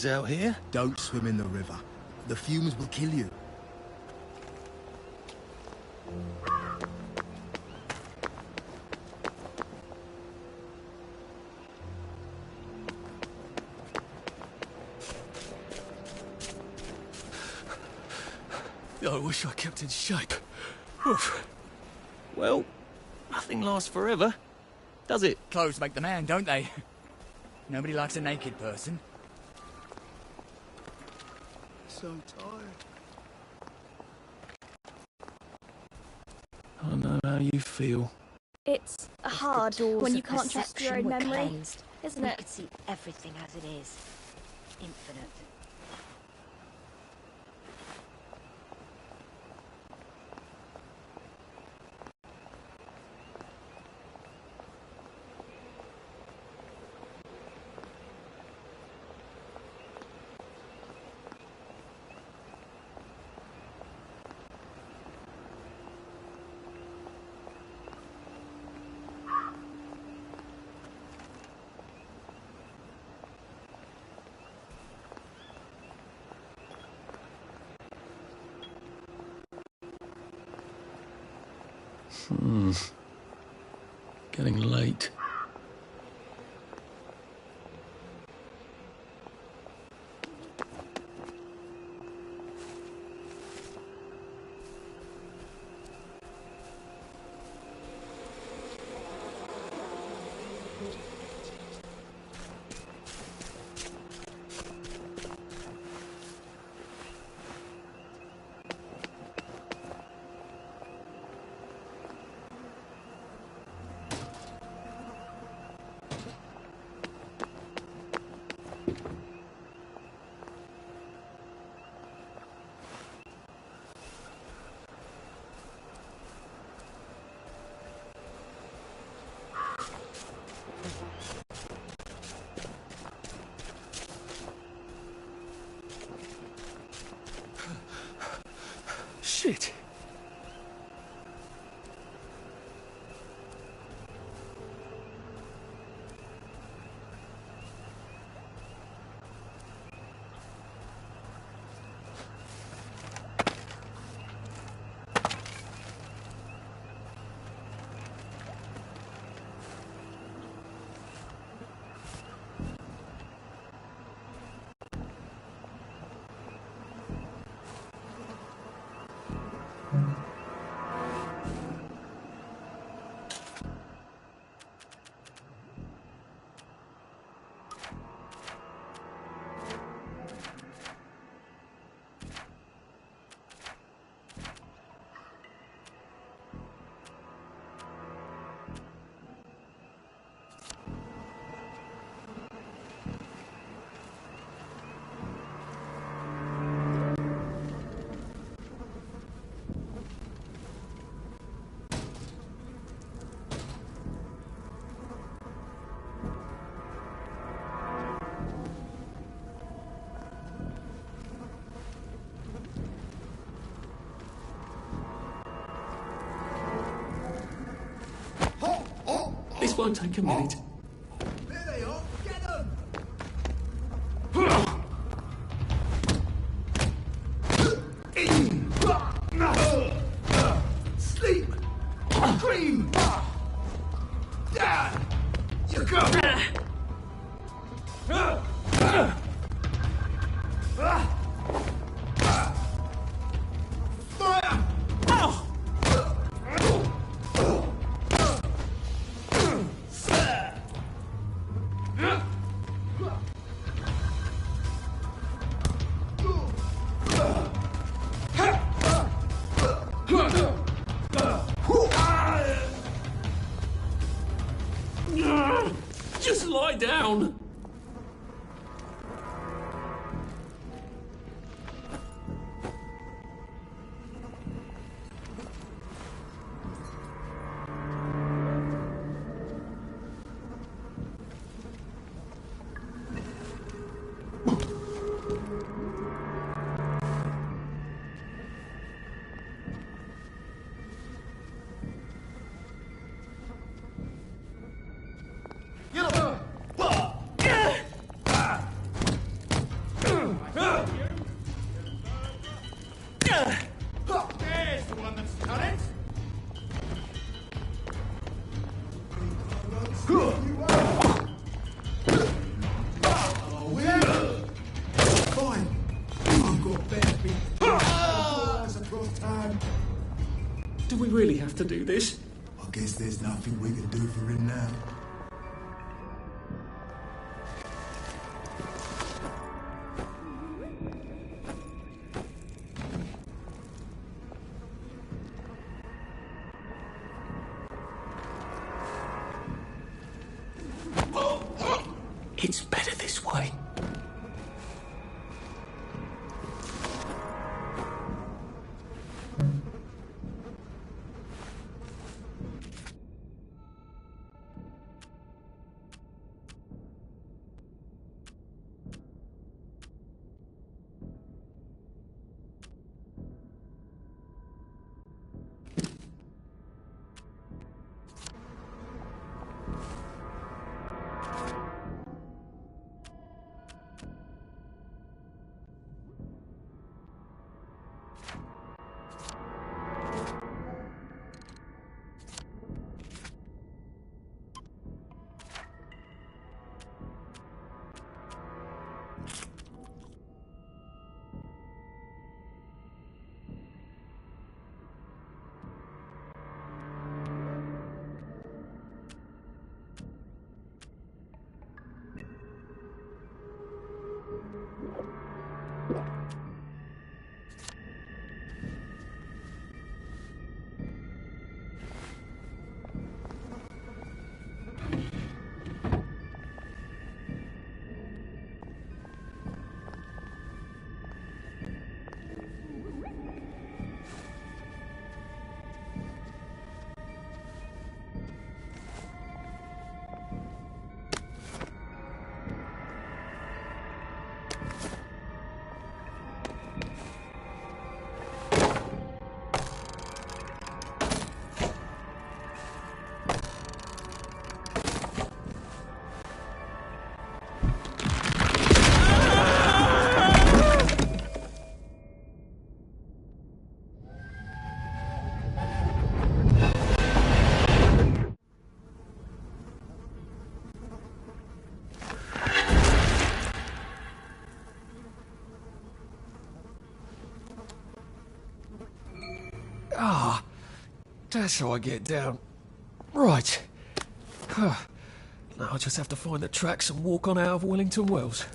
kids out here? Don't swim in the river. The fumes will kill you. I wish I kept in shape. Oof. Well, nothing lasts forever, does it? Clothes make the man, don't they? Nobody likes a naked person. So tired. I know how you feel. It's hard when you can't trust your own memory, cleansed, isn't we it? could see everything as it is. Infinite. Getting late. Shit. This won't take a minute. There they are. Get them! Sleep! Dream! Dad! You go! Just lie down. really have to do this? I guess there's nothing we can do for him now. It's better this way. That's how I get down. Right. Now I'll just have to find the tracks and walk on out of Wellington Wells.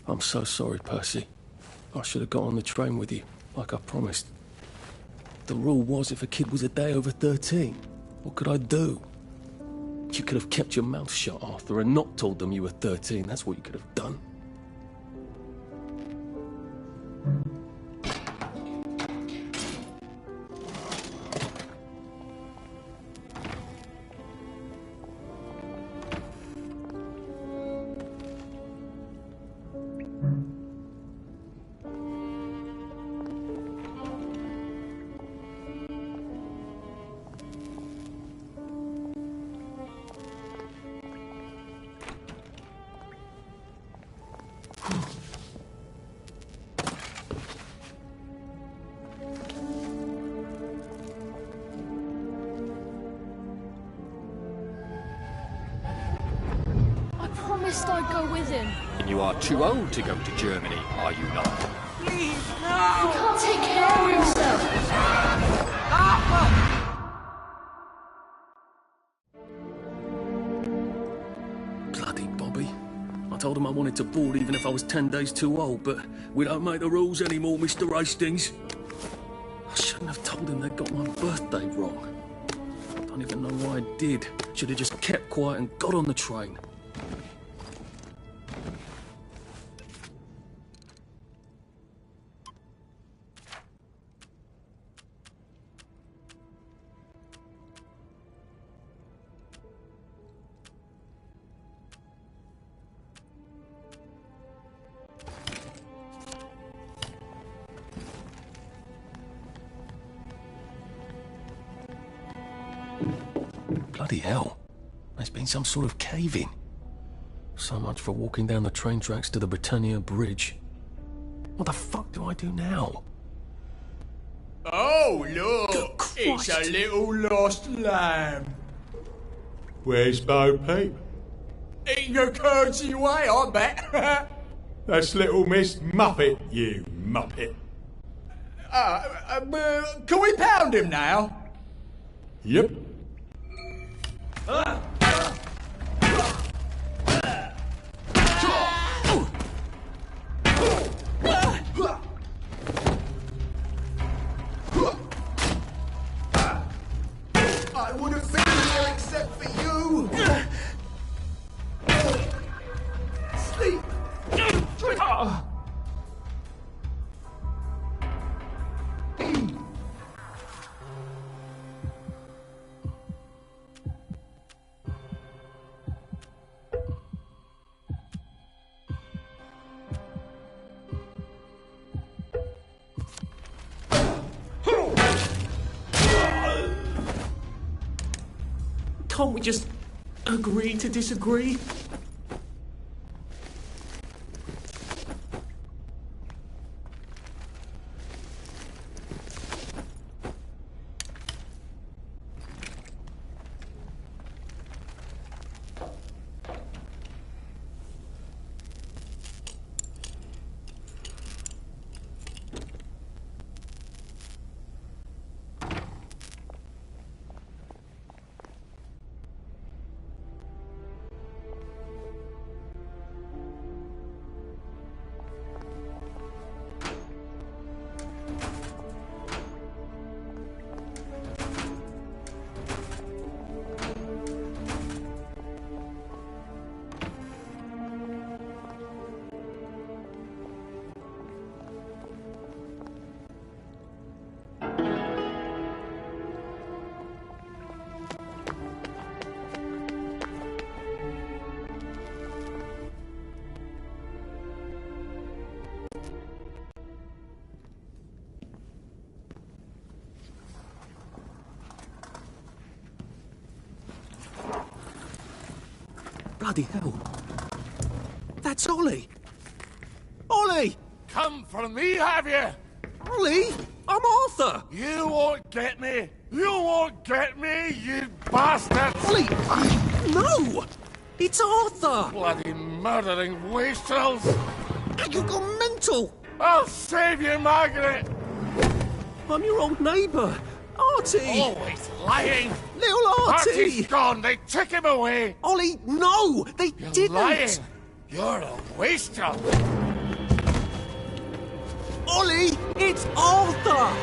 I'm so sorry, Percy. I should have got on the train with you, like I promised. The rule was if a kid was a day over 13, what could I do? You could have kept your mouth shut, Arthur, and not told them you were 13. That's what you could have done. I'd go with him. You are too old to go to Germany, are you not? He can't take care of himself. Bloody Bobby. I told him I wanted to board even if I was 10 days too old, but we don't make the rules anymore, Mr. Hastings. I shouldn't have told him they got my birthday wrong. I don't even know why I did. Should have just kept quiet and got on the train. Bloody hell. There's been some sort of cave-in. So much for walking down the train tracks to the Britannia Bridge. What the fuck do I do now? Oh, look! Good It's a Christ. little lost lamb. Where's Bo Peep? Eating your curdsy way, I bet. That's little Miss Muppet, you muppet. Can we pound him now? Yep. I wouldn't be here except for you. Sleep. Can't we just agree to disagree? Bloody hell. That's Ollie. Ollie! Come for me, have you? Ollie! I'm Arthur! You won't get me! You won't get me, you bastard! Ollie! No! It's Arthur! Bloody murdering wastrels! You've gone mental! I'll save you, Margaret! I'm your old neighbour, Artie! Always lying! Little Artie! Artie's gone, they took him away! Ollie, no! They You're didn't! lying! You're a wastrel! Ollie, it's Arthur!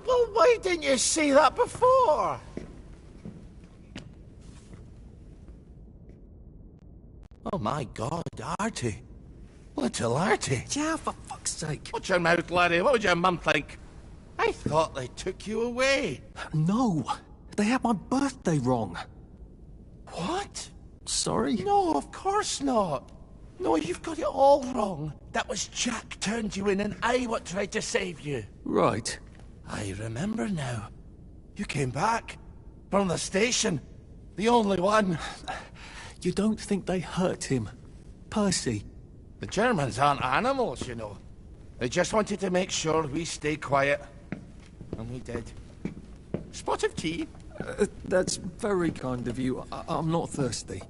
Well, why didn't you say that before? Oh my God, Artie. Little Artie. Yeah, for fuck's sake. Watch your mouth, laddie. What would your mum think? I thought they took you away. No, they had my birthday wrong. What? Sorry? No, of course not. No, you've got it all wrong. That was Jack turned you in and I what tried to save you. Right. I remember now. You came back. From the station. The only one. You don't think they hurt him? Percy? The Germans aren't animals, you know. They just wanted to make sure we stay quiet. And we did. Spot of tea? That's very kind of you. I'm not thirsty.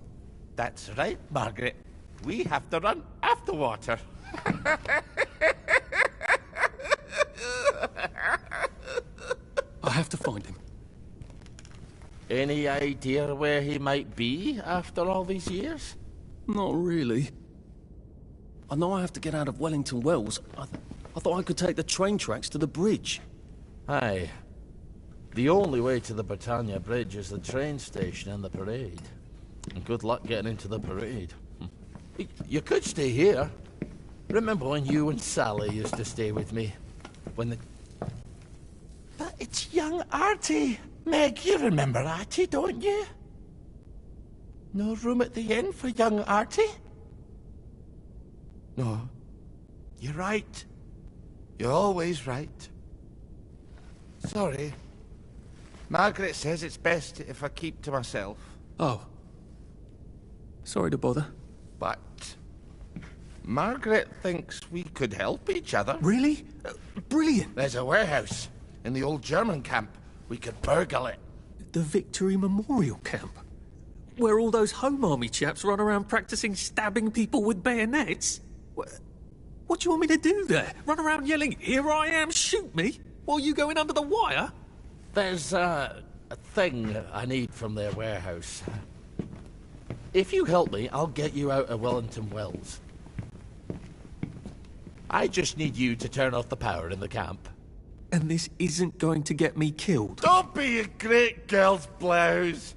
That's right, Margaret. We have to run after water. I have to find him. Any idea where he might be after all these years? Not really. I know I have to get out of Wellington Wells. I thought I could take the train tracks to the bridge. Aye. The only way to the Britannia Bridge is the train station and the parade. And good luck getting into the parade. You could stay here. Remember when you and Sally used to stay with me? When the... But it's young Artie. Meg, you remember Artie, don't you? No room at the inn for young Artie? No. You're right. You're always right. Sorry. Margaret says it's best if I keep to myself. Oh. Sorry to bother. But Margaret thinks we could help each other. Really? Brilliant. There's a warehouse in the old German camp. We could burgle it. The Victory Memorial Camp? Where all those Home Army chaps run around practicing stabbing people with bayonets? What do you want me to do there? Run around yelling, "Here I am, shoot me," while you go in under the wire? There's a thing I need from their warehouse. If you help me, I'll get you out of Wellington Wells. I just need you to turn off the power in the camp. And this isn't going to get me killed. Don't be a great girl's blouse.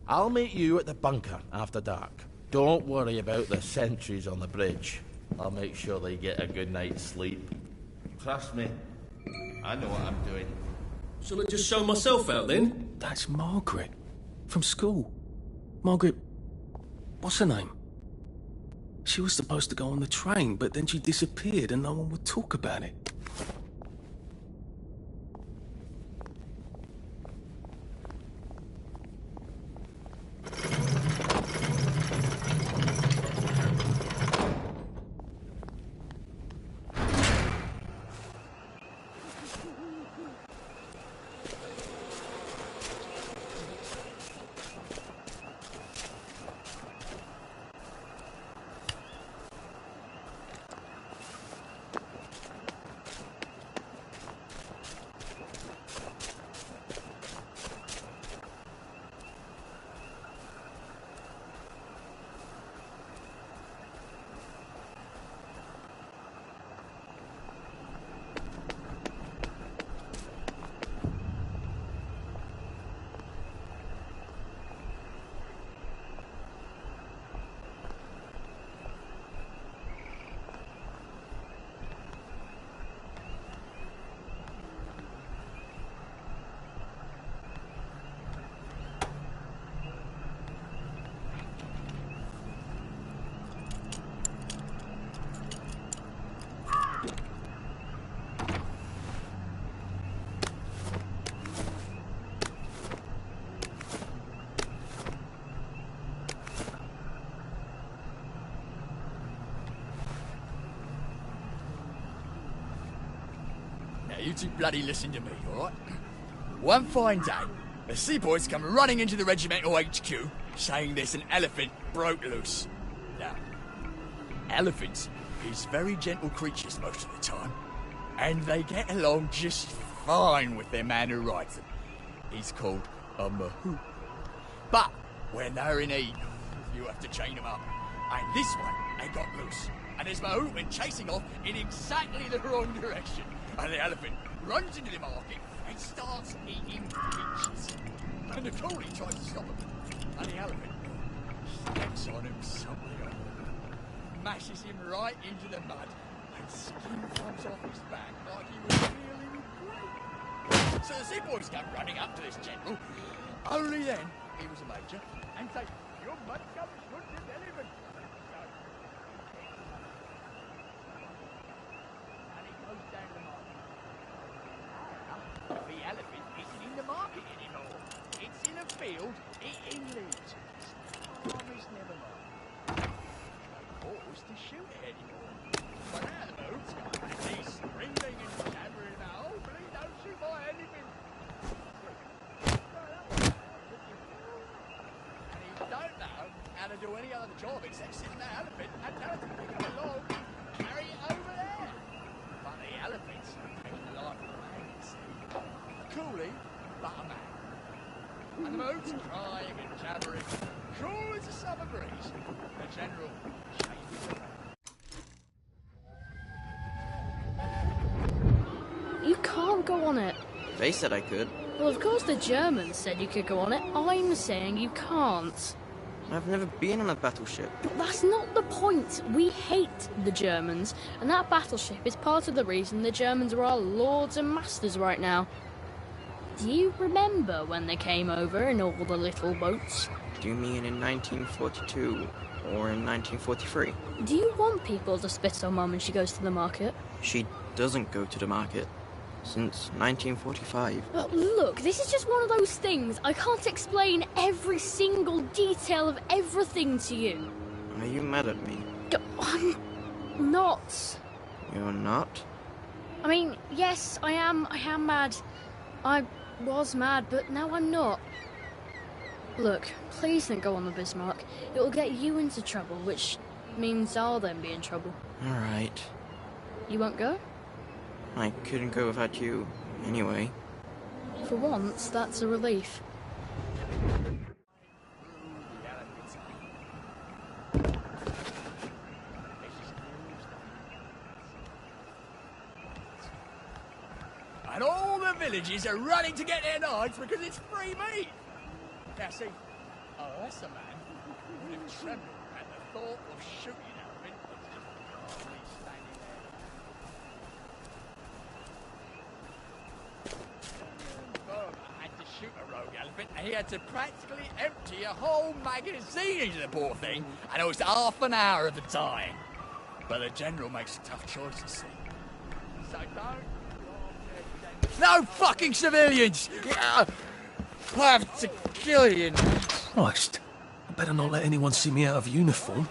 I'll meet you at the bunker after dark. Don't worry about the sentries on the bridge. I'll make sure they get a good night's sleep. Trust me, I know what I'm doing. Shall I just show myself out then? That's Margaret. From school. Margaret... what's her name? She was supposed to go on the train, but then she disappeared and no one would talk about it. You two bloody listen to me, alright? One fine day, the seaboys come running into the regimental HQ, saying there's an elephant broke loose. Now, elephants is very gentle creatures most of the time, and they get along just fine with their man who rides them. He's called a mahout. But when they're in heat, you have to chain them up. And this one and got loose. And as Mahout went chasing off in exactly the wrong direction. And the elephant runs into the market and starts eating peaches. And the coolie tries to stop him. And the elephant steps on him somewhere, mashes him right into the mud, and skin comes off his back like he was feeling great. So the seaboys come running up to this general. Only then he was a major and say, "Your mud comes with this elephant." And he goes down the market. The elephant isn't in the market anymore. It's in a field eating leaves. Farmers never mind. No cause to shoot it anymore. But now the boat's got back, he's screaming and jabbering about, "Oh, please don't shoot my elephant." And he don't know how to do any other job except sit in the elephant and tell it to pick up a log and carry it over there. But the elephant's taking the life of a man, you see. A coolie, but a man. And the boat's crying and jabbering, cool as a summer breeze. The general changes around. You can't go on it. They said I could. Well, of course the Germans said you could go on it. I'm saying you can't. I've never been on a battleship. But that's not the point. We hate the Germans, and that battleship is part of the reason the Germans are our lords and masters right now. Do you remember when they came over in all the little boats? Do you mean in 1942 or in 1943? Do you want people to spit on Mum when she goes to the market? She doesn't go to the market since 1945. But look, this is just one of those things. I can't explain every single detail of everything to you. Are you mad at me? I'm not. You're not? I mean, yes, I am mad. I was mad, but now I'm not. Look, please don't go on the Bismarck. It will get you into trouble, which means I'll then be in trouble. Alright. You won't go? I couldn't go without you, anyway. For once, that's a relief. And all the villagers are running to get their knives because it's free meat. Now see, unless a man would have trembled at the thought of shooting an elephant, it's just calmly standing there. Burma had to shoot a rogue elephant, and he had to practically empty a whole magazine into the poor thing, and it was half an hour of the time. But the general makes tough choices, see. So don't. No fucking civilians! I have to kill you. Christ, I better not let anyone see me out of uniform.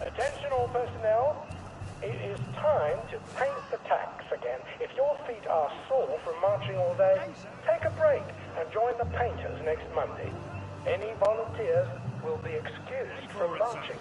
Attention all personnel, it is time to paint the tacks again. If your feet are sore from marching all day, take a break and join the painters next Monday. Any volunteers will be excused from marching.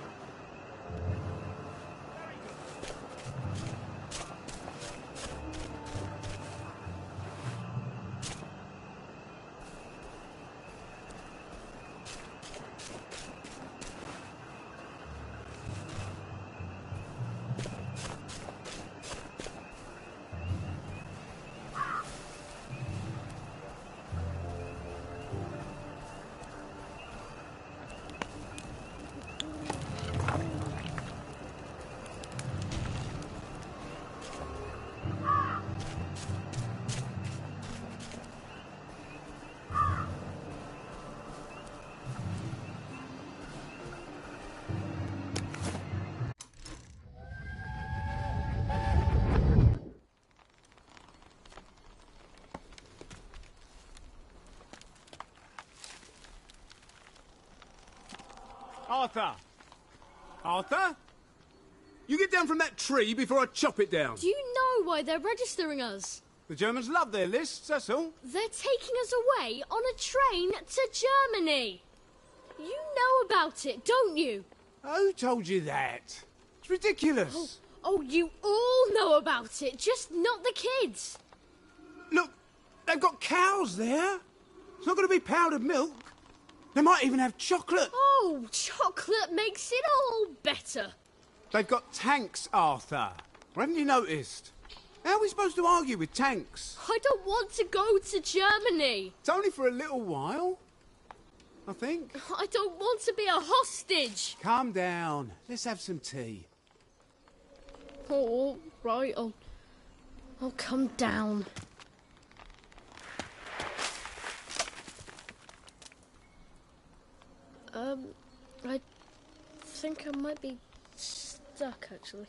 Arthur! Arthur? You get down from that tree before I chop it down. Do you know why they're registering us? The Germans love their lists, that's all. They're taking us away on a train to Germany. You know about it, don't you? Who told you that? It's ridiculous. Oh, you all know about it, just not the kids. Look, they've got cows there. It's not going to be powdered milk. They might even have chocolate. Oh, chocolate makes it all better. They've got tanks, Arthur. Or haven't you noticed? How are we supposed to argue with tanks? I don't want to go to Germany. It's only for a little while, I think. I don't want to be a hostage. Calm down. Let's have some tea. Oh, right, I'll come down. I think I might be stuck, actually.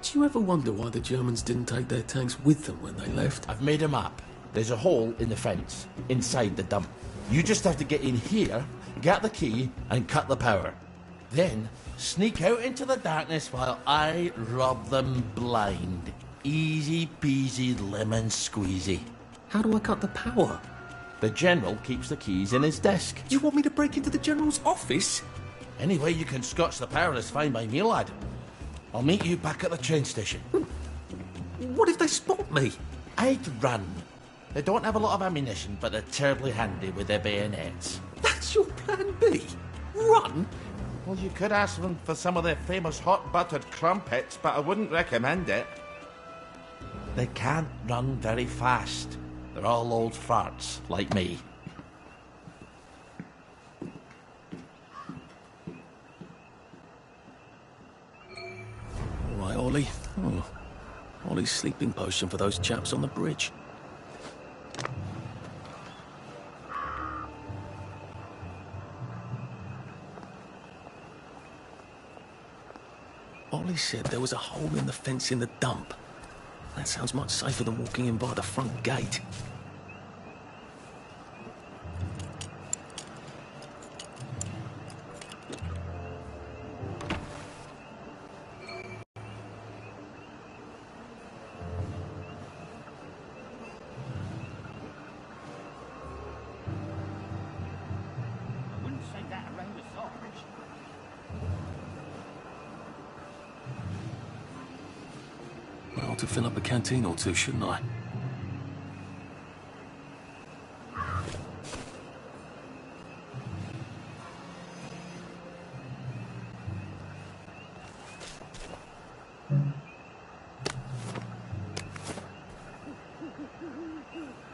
Do you ever wonder why the Germans didn't take their tanks with them when they left? I've made a map. There's a hole in the fence, inside the dump. You just have to get in here, get the key, and cut the power. Then, sneak out into the darkness while I rob them blind. Easy peasy lemon squeezy. How do I cut the power? The General keeps the keys in his desk. You want me to break into the General's office? Any way you can scotch the power is fine by me, lad. I'll meet you back at the train station. What if they spot me? I'd run. They don't have a lot of ammunition, but they're terribly handy with their bayonets. That's your plan B? Run? Well, you could ask them for some of their famous hot buttered crumpets, but I wouldn't recommend it. They can't run very fast. They're all old farts, like me. Right, Ollie. Oh, Ollie's sleeping potion for those chaps on the bridge. Ollie said there was a hole in the fence in the dump. That sounds much safer than walking in by the front gate. I ought to fill up a canteen or two, shouldn't I? I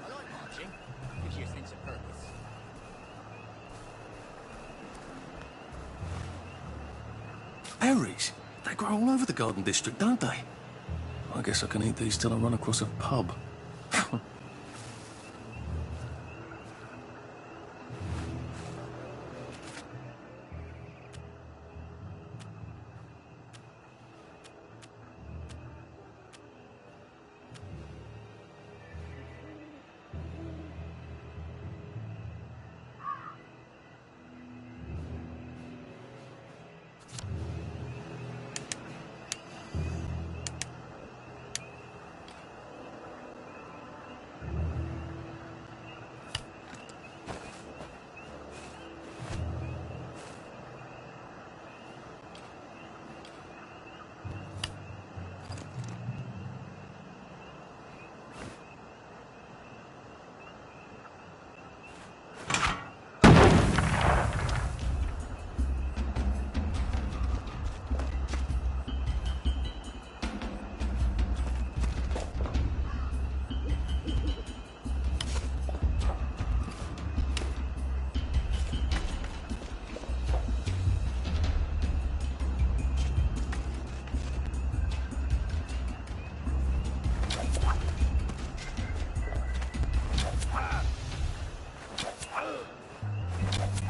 like marching. Gives you a sense of purpose. Berries? They grow all over the Garden District, don't they? I guess I can eat these till I run across a pub.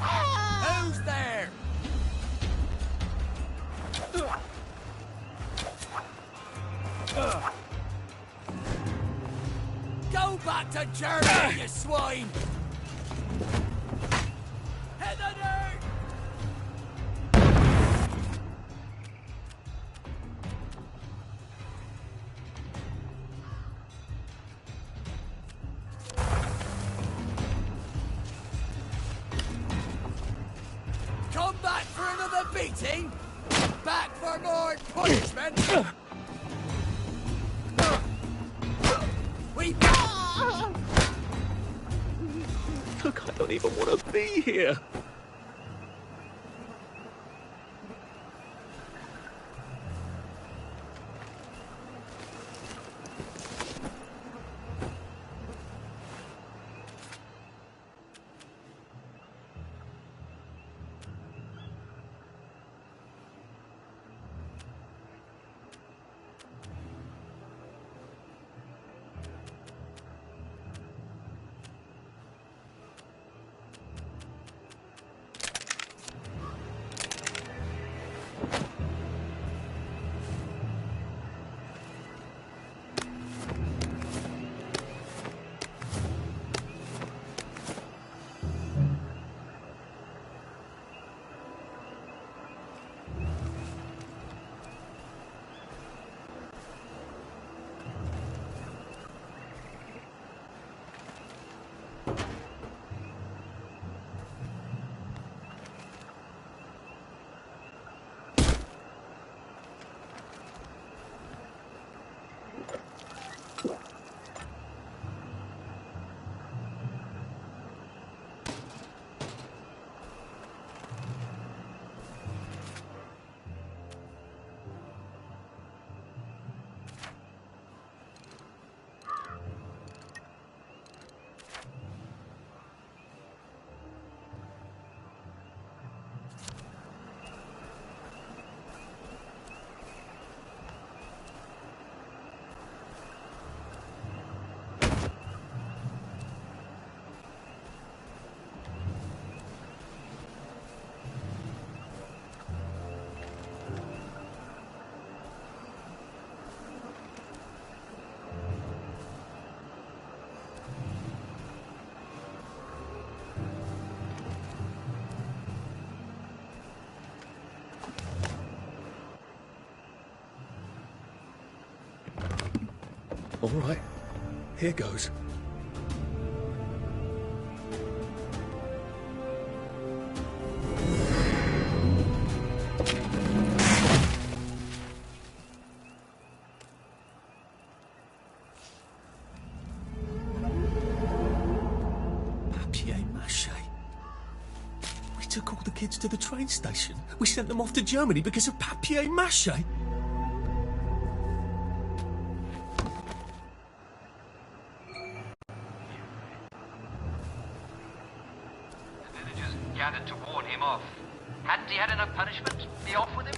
Who's there? Go back to Germany, you swine! Head under! Come back for another beating? Back for more punishment? We... Look, I don't even want to be here. All right, here goes. Papier-mâché. We took all the kids to the train station. We sent them off to Germany because of papier-mâché. Gathered to warn him off. Hadn't he had enough punishment? Be off with him?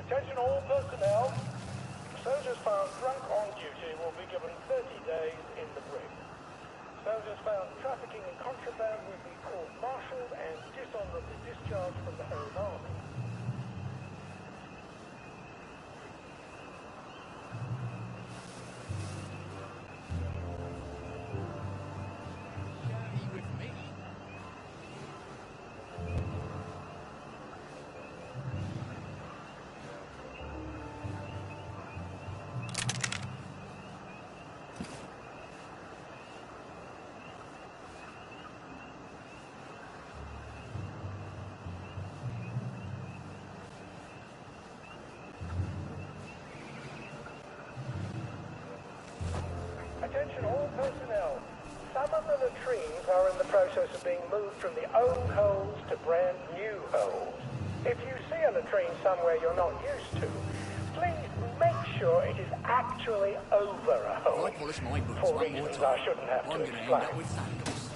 Attention all personnel. Soldiers found drunk on duty will be given 30 days in the brig. Soldiers found trafficking in contraband will be court-martialed and dishonorably discharged from the Home Army. Attention all personnel. Some of the latrines are in the process of being moved from the old holes to brand new holes. If you see a latrine somewhere you're not used to, please make sure it is actually over a hole. If I polish my boots For one more reasons time, I shouldn't have I'm to going to end explain. up with sandals.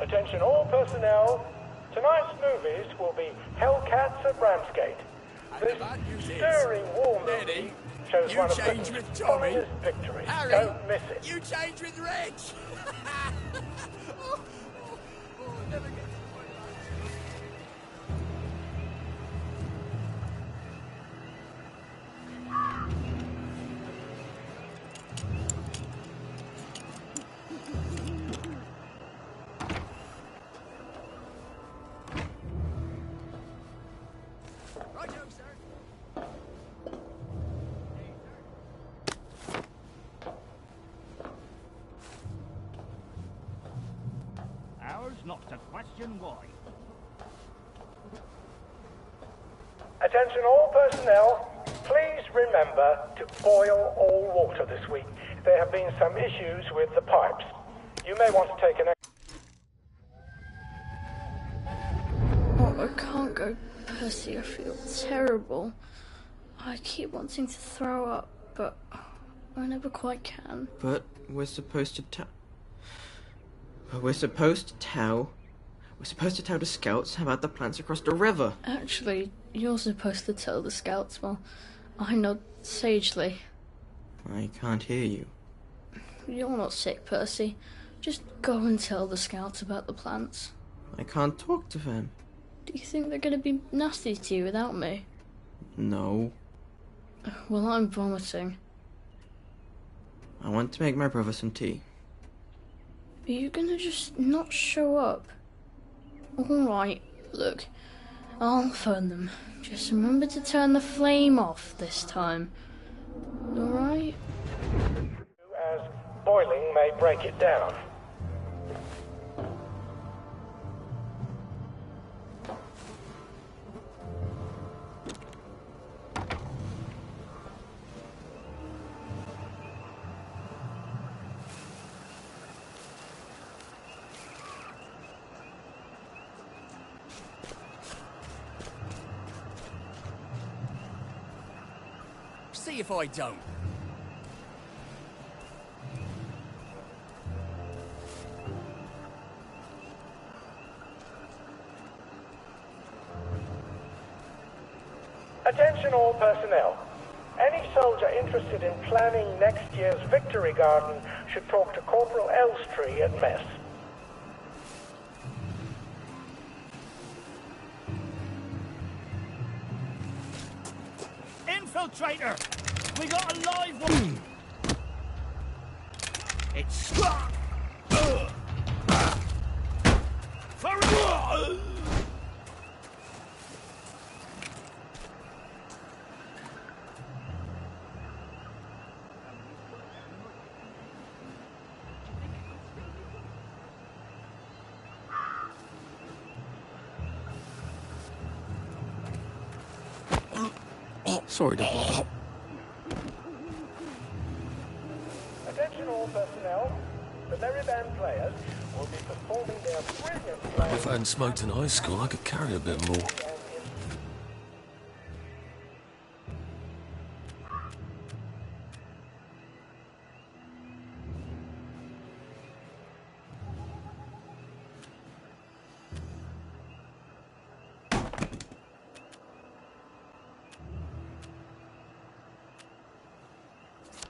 Attention all personnel. Tonight's movies will be Hellcats at Ramsgate. This stirring war movie shows You one of change Britain's with Tommy. finest victories. Harry, Don't miss it. you change with Reg. Never get Ours not to question why. Attention all personnel. Please remember to boil all water this week. There have been some issues with the pipes. You may want to take an Oh, I can't go, Percy. I feel terrible. I keep wanting to throw up, but I never quite can. But we're supposed to tell the scouts about the plants across the river. Actually, you're supposed to tell the scouts. Well, I nod sagely. I can't hear you. You're not sick, Percy. Just go and tell the scouts about the plants. I can't talk to them. Do you think they're going to be nasty to you without me? No. Well, I'm vomiting. I want to make my brother some tea. Are you going to just not show up? Alright, look. I'll phone them. Just remember to turn the flame off this time. Alright? as boiling may break it down. See if I don't. Attention all personnel. Any soldier interested in planning next year's Victory Garden should talk to Corporal Elstree at mess. Infiltrator! We got a live one! It's... Sorry to bother. Attention all personnel. The Merry Band players will be performing their brilliant play. If I hadn't smoked in high school, I could carry a bit more.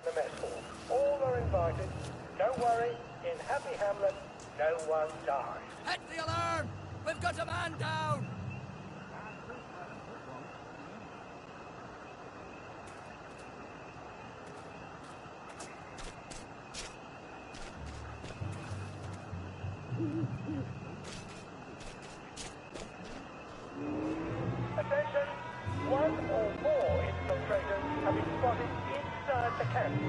The mess hall. All are invited. Don't worry, in Happy Hamlet, no one dies. Hit the alarm! We've got a man down! the camp. If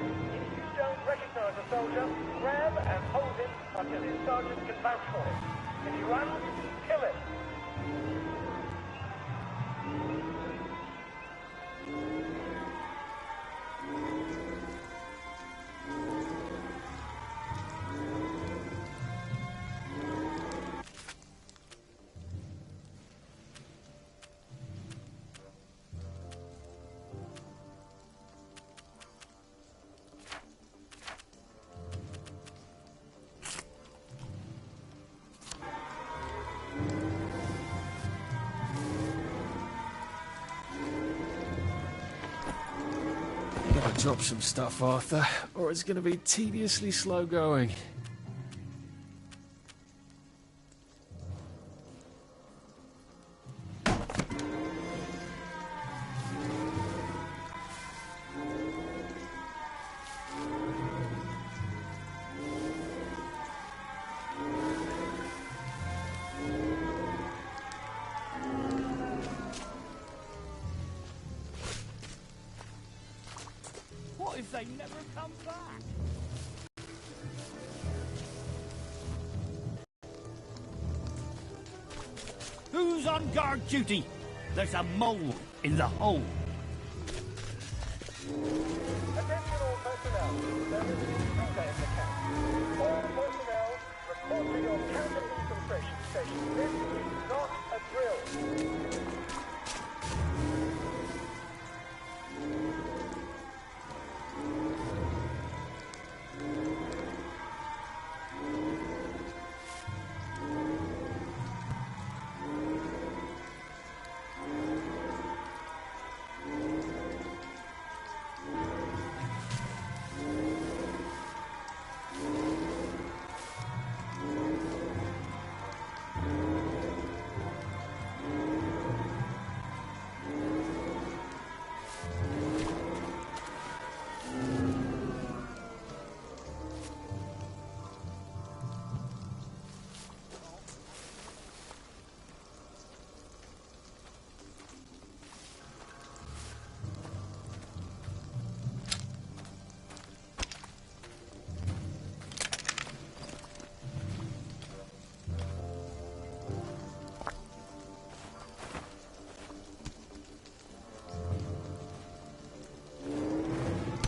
you don't recognize a soldier, grab and hold him until his sergeant can vouch for him. If he runs, kill him. Gotta drop some stuff, Arthur, or it's gonna be tediously slow going. What if they never come back? Who's on guard duty? There's a mole in the hole. Attention all personnel. There is an intruder in the camp. All personnel report to your counter infiltration station. This is not a drill.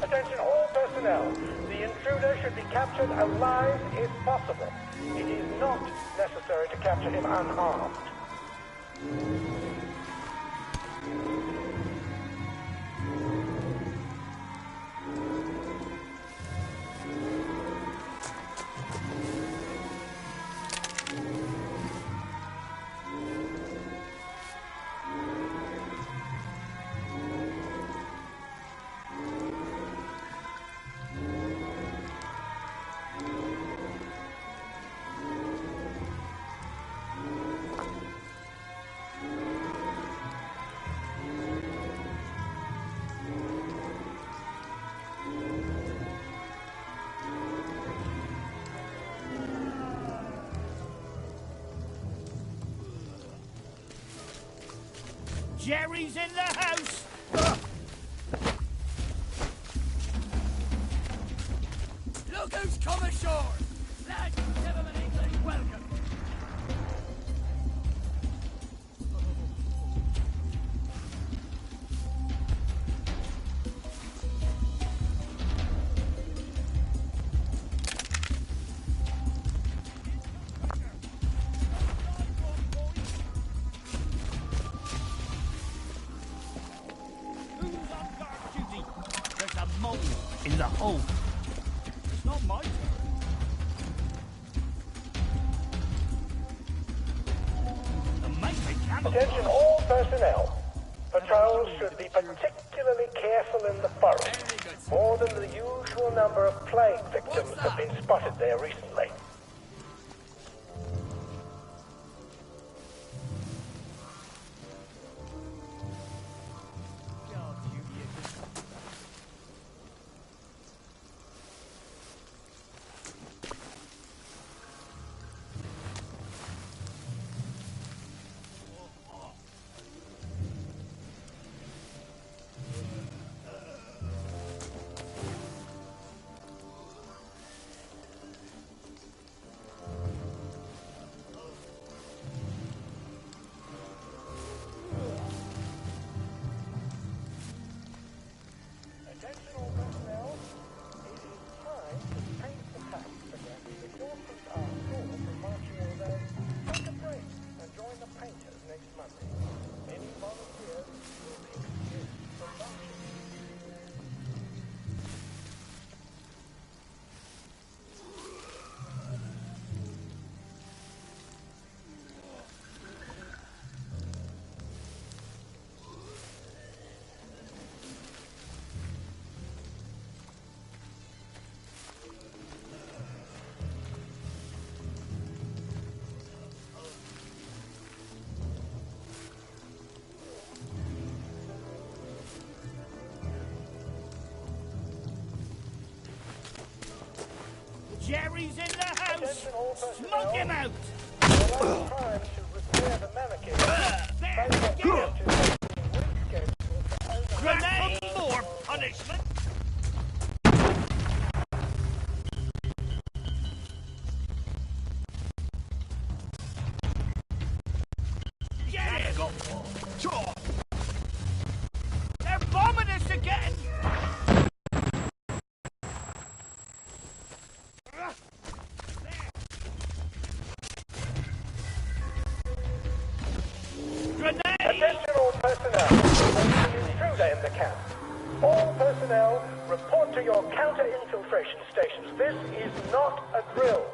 Attention all personnel. The intruder should be captured alive if possible. It is not necessary to capture him unharmed. Jerry's in the house! Look who's come ashore! Lads, gentlemen, English, welcome! In the hole. It's not my turn. The matey cannot. Attention all personnel. Patrols should be particularly careful in the forest. More than the usual number of plague victims have been spotted there recently. Harry's in the house! Smoke him out! Grenade! More punishment! Yeah! Got one. Sure. They're bombing us again! Attention all personnel. There is an intruder in the camp. All personnel, report to your counter-infiltration stations. This is not a drill.